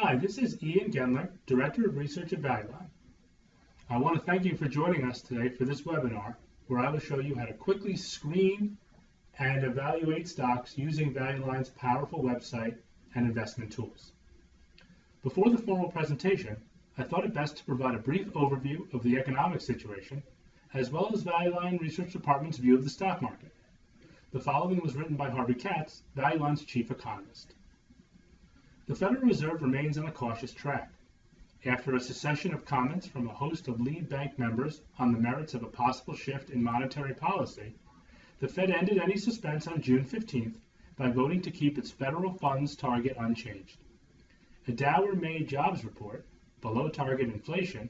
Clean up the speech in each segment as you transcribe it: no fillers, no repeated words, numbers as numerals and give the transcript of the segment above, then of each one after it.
Hi, this is Ian Gendler, Director of Research at ValueLine. I want to thank you for joining us today for this webinar, where I will show you how to quickly screen and evaluate stocks using ValueLine's powerful website and investment tools. Before the formal presentation, I thought it best to provide a brief overview of the economic situation, as well as ValueLine Research Department's view of the stock market. The following was written by Harvey Katz, ValueLine's chief economist. The Federal Reserve remains on a cautious track. After a succession of comments from a host of lead bank members on the merits of a possible shift in monetary policy, the Fed ended any suspense on June 15th by voting to keep its federal funds target unchanged. A Dow-May jobs report, below target inflation,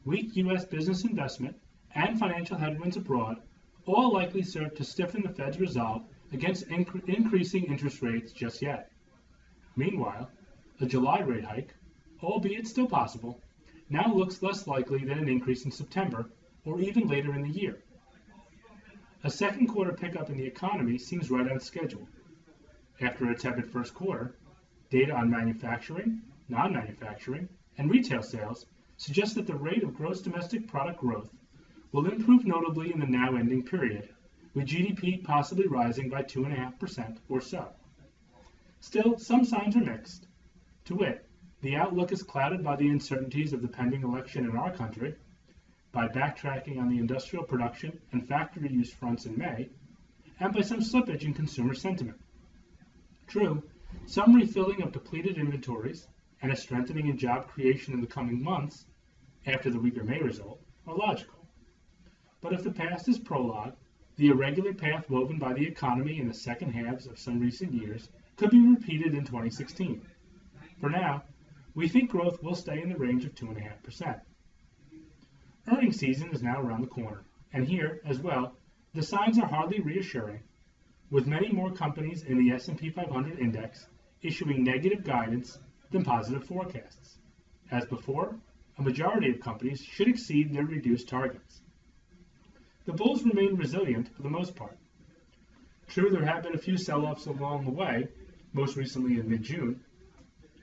weak U.S. business investment, and financial headwinds abroad all likely serve to stiffen the Fed's resolve against increasing interest rates just yet. Meanwhile, a July rate hike, albeit still possible, now looks less likely than an increase in September or even later in the year. A second quarter pickup in the economy seems right on schedule. After a tepid first quarter, data on manufacturing, non-manufacturing, and retail sales suggests that the rate of gross domestic product growth will improve notably in the now ending period, with GDP possibly rising by 2.5% or so. Still, some signs are mixed. To wit, the outlook is clouded by the uncertainties of the pending election in our country, by backtracking on the industrial production and factory use fronts in May, and by some slippage in consumer sentiment. True, some refilling of depleted inventories and a strengthening in job creation in the coming months, after the weaker May result, are logical. But if the past is prologue, the irregular path woven by the economy in the second halves of some recent years could be repeated in 2016. For now, we think growth will stay in the range of 2.5%. Earnings season is now around the corner, and here, as well, the signs are hardly reassuring, with many more companies in the S&P 500 index issuing negative guidance than positive forecasts. As before, a majority of companies should exceed their reduced targets. The bulls remain resilient for the most part. True, there have been a few sell-offs along the way, most recently in mid-June.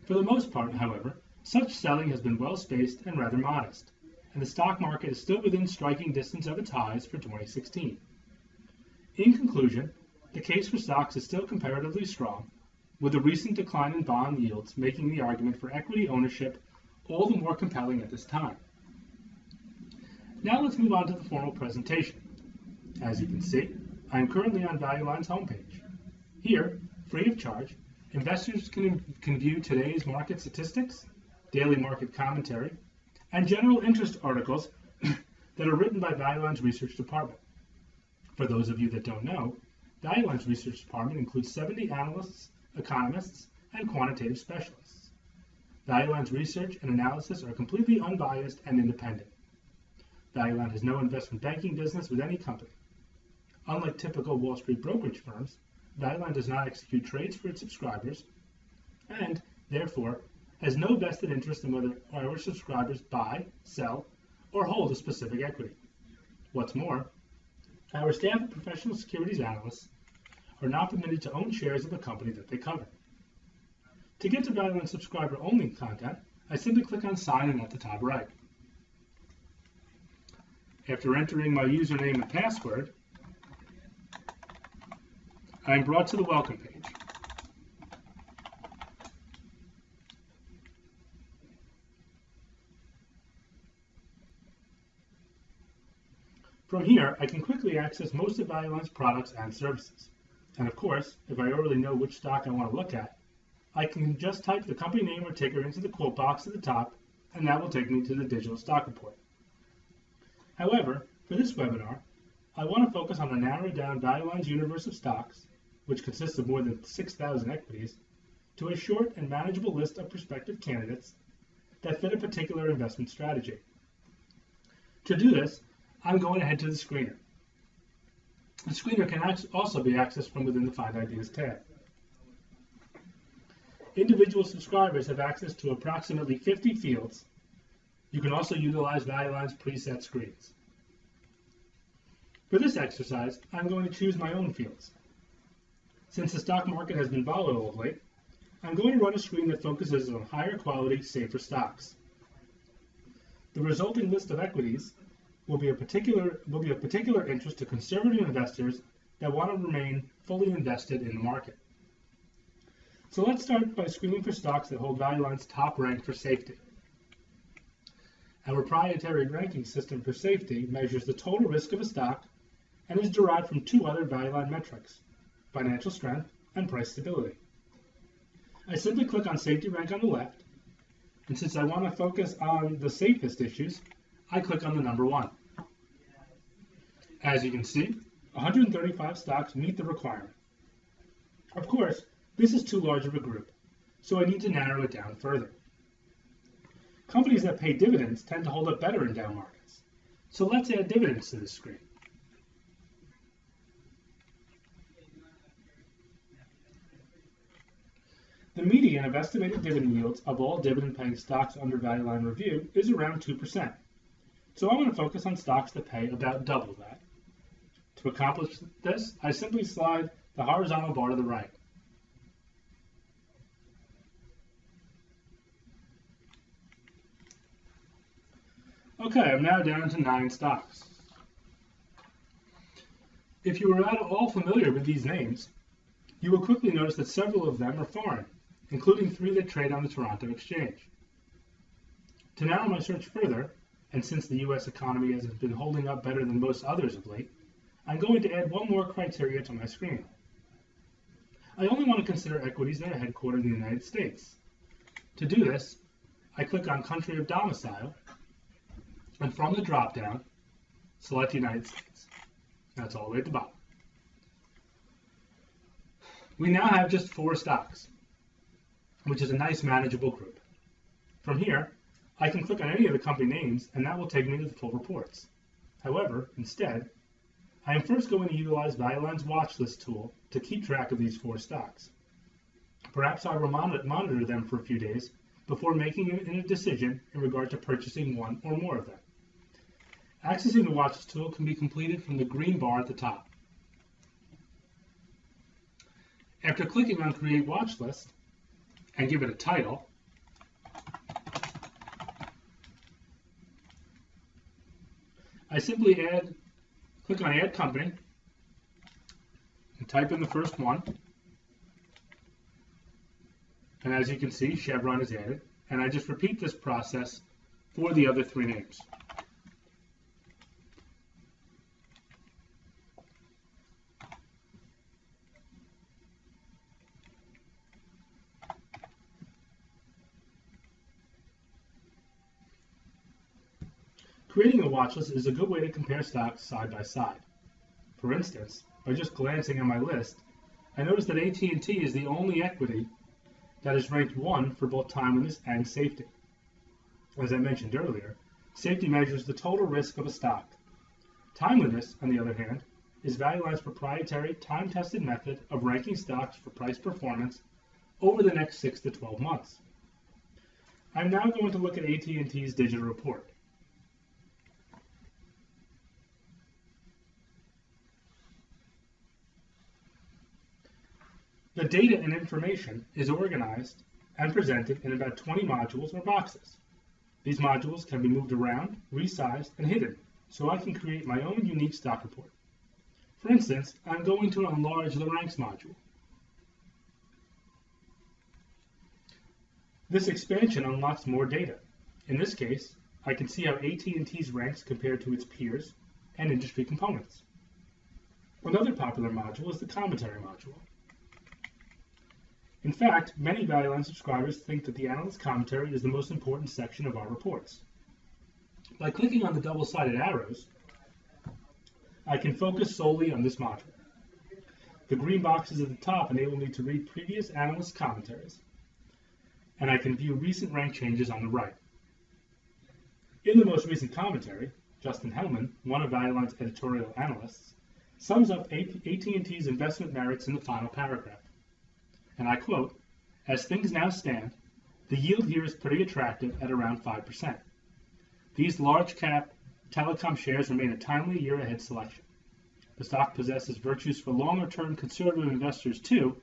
For the most part, however, such selling has been well-spaced and rather modest, and the stock market is still within striking distance of its highs for 2016. In conclusion, the case for stocks is still comparatively strong, with the recent decline in bond yields making the argument for equity ownership all the more compelling at this time. Now let's move on to the formal presentation. As you can see, I am currently on ValueLine's homepage. Here, free of charge, investors can view today's market statistics, daily market commentary, and general interest articles that are written by ValueLine's research department. For those of you that don't know, ValueLine's research department includes 70 analysts, economists, and quantitative specialists. ValueLine's research and analysis are completely unbiased and independent. ValueLine has no investment banking business with any company. Unlike typical Wall Street brokerage firms, ValueLine does not execute trades for its subscribers and, therefore, has no vested interest in whether our subscribers buy, sell, or hold a specific equity. What's more, our staff of professional securities analysts are not permitted to own shares of the company that they cover. To get to ValueLine subscriber-only content, I simply click on Sign In at the top right. After entering my username and password, I am brought to the welcome page. From here, I can quickly access most of ValueLine's products and services. And of course, if I already know which stock I want to look at, I can just type the company name or ticker into the quote box at the top, and that will take me to the digital stock report. However, for this webinar, I want to focus on the narrowed down ValueLine's universe of stocks, which consists of more than 6,000 equities, to a short and manageable list of prospective candidates that fit a particular investment strategy. To do this, I'm going to head to the screener. The screener can also be accessed from within the Find Ideas tab. Individual subscribers have access to approximately 50 fields. You can also utilize ValueLine's preset screens. For this exercise, I'm going to choose my own fields. Since the stock market has been volatile of late, I'm going to run a screen that focuses on higher quality, safer stocks. The resulting list of equities will be of particular interest to conservative investors that want to remain fully invested in the market. So let's start by screening for stocks that hold Value Line's top rank for safety. Our proprietary ranking system for safety measures the total risk of a stock and is derived from two other Value Line metrics, financial strength and price stability. I simply click on Safety Rank on the left, and since I want to focus on the safest issues, I click on the number 1. As you can see, 135 stocks meet the requirement. Of course, this is too large of a group, so I need to narrow it down further. Companies that pay dividends tend to hold up better in down markets, so let's add dividends to this screen. The median of estimated dividend yields of all dividend-paying stocks under Value Line review is around 2%. So I want to focus on stocks that pay about double that. To accomplish this, I simply slide the horizontal bar to the right. Okay, I'm now down to 9 stocks. If you are at all familiar with these names, you will quickly notice that several of them are foreign, including 3 that trade on the Toronto Exchange. To narrow my search further, and since the U.S. economy has been holding up better than most others of late, I'm going to add one more criteria to my screen. I only want to consider equities that are headquartered in the United States. To do this, I click on Country of Domicile, and from the drop-down, select United States. That's all the way at the bottom. We now have just 4 stocks, which is a nice manageable group. From here, I can click on any of the company names, and that will take me to the full reports. However, instead, I am first going to utilize Value Line's Watchlist tool to keep track of these 4 stocks. Perhaps I will monitor them for a few days before making a decision in regard to purchasing one or more of them. Accessing the Watchlist tool can be completed from the green bar at the top. After clicking on Create Watchlist and give it a title, I simply click on Add Company and type in the first one. And as you can see, Chevron is added. And I just repeat this process for the other 3 names. Creating a watch list is a good way to compare stocks side by side. For instance, by just glancing at my list, I notice that AT&T is the only equity that is ranked 1 for both timeliness and safety. As I mentioned earlier, safety measures the total risk of a stock. Timeliness, on the other hand, is Value Line's proprietary time-tested method of ranking stocks for price performance over the next 6 to 12 months. I'm now going to look at AT&T's digital report. The data and information is organized and presented in about 20 modules or boxes. These modules can be moved around, resized, and hidden, so I can create my own unique stock report. For instance, I'm going to enlarge the ranks module. This expansion unlocks more data. In this case, I can see how AT&T's ranks compare to its peers and industry components. Another popular module is the commentary module. In fact, many Value Line subscribers think that the analyst commentary is the most important section of our reports. By clicking on the double-sided arrows, I can focus solely on this module. The green boxes at the top enable me to read previous analyst commentaries, and I can view recent rank changes on the right. In the most recent commentary, Justin Hellman, one of Value Line's editorial analysts, sums up AT&T's investment merits in the final paragraph. And I quote, "As things now stand, the yield here is pretty attractive at around 5%. These large-cap telecom shares remain a timely year-ahead selection. The stock possesses virtues for longer-term conservative investors too,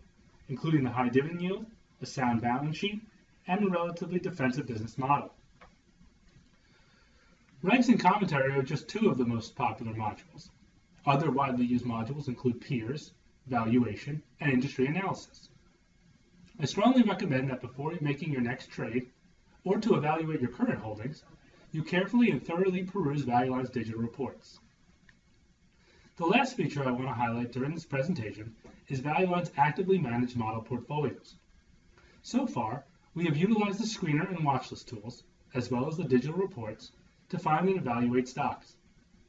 including the high dividend yield, a sound balance sheet, and a relatively defensive business model. Ranks and commentary are just two of the most popular modules. Other widely used modules include peers, valuation, and industry analysis. I strongly recommend that before making your next trade, or to evaluate your current holdings, you carefully and thoroughly peruse Value Line's digital reports. The last feature I want to highlight during this presentation is Value Line's actively managed model portfolios. So far, we have utilized the screener and watchlist tools, as well as the digital reports, to find and evaluate stocks.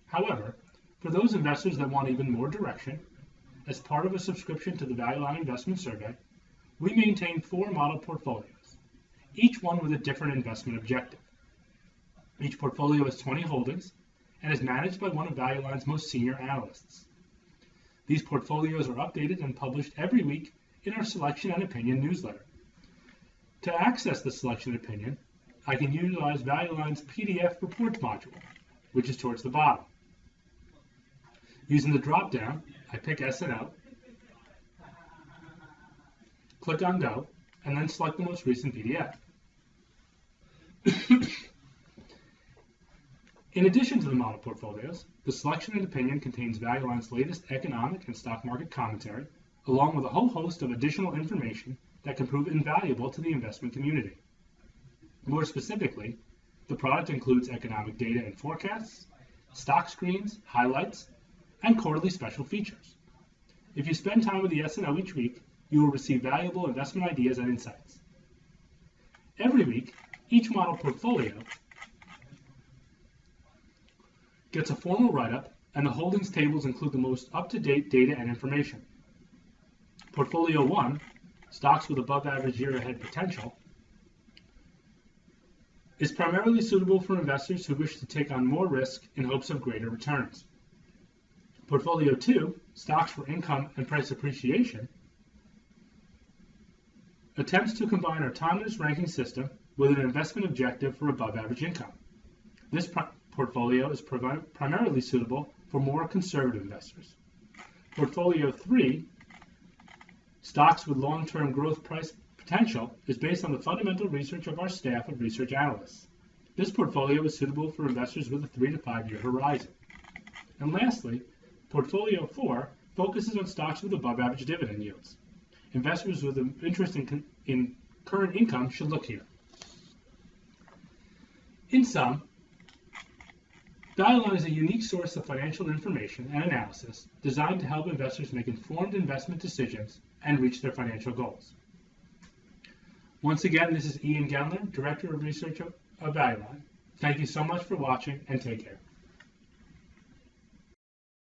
However, for those investors that want even more direction, as part of a subscription to the Value Line Investment Survey, we maintain 4 model portfolios, each one with a different investment objective. Each portfolio has 20 holdings and is managed by one of Value Line's most senior analysts. These portfolios are updated and published every week in our Selection and Opinion newsletter. To access the Selection and Opinion, I can utilize Value Line's PDF Reports module, which is towards the bottom. Using the drop-down, I pick S&O, click on Go, and then select the most recent PDF. In addition to the model portfolios, the Selection and Opinion contains Value Line's latest economic and stock market commentary, along with a whole host of additional information that can prove invaluable to the investment community. More specifically, the product includes economic data and forecasts, stock screens, highlights, and quarterly special features. If you spend time with the S&O each week, you will receive valuable investment ideas and insights. Every week, each model portfolio gets a formal write-up, and the holdings tables include the most up-to-date data and information. Portfolio 1, stocks with above-average year-ahead potential, is primarily suitable for investors who wish to take on more risk in hopes of greater returns. Portfolio 2, stocks for income and price appreciation, attempts to combine our timeless ranking system with an investment objective for above-average income. This portfolio is primarily suitable for more conservative investors. Portfolio 3, stocks with long-term growth price potential, is based on the fundamental research of our staff of research analysts. This portfolio is suitable for investors with a 3 to 5 year horizon. And lastly, Portfolio 4 focuses on stocks with above-average dividend yields. Investors with an interest in current income should look here. In sum, Value Line is a unique source of financial information and analysis designed to help investors make informed investment decisions and reach their financial goals. Once again, this is Ian Gendler, Director of Research of Value Line. Thank you so much for watching, and take care.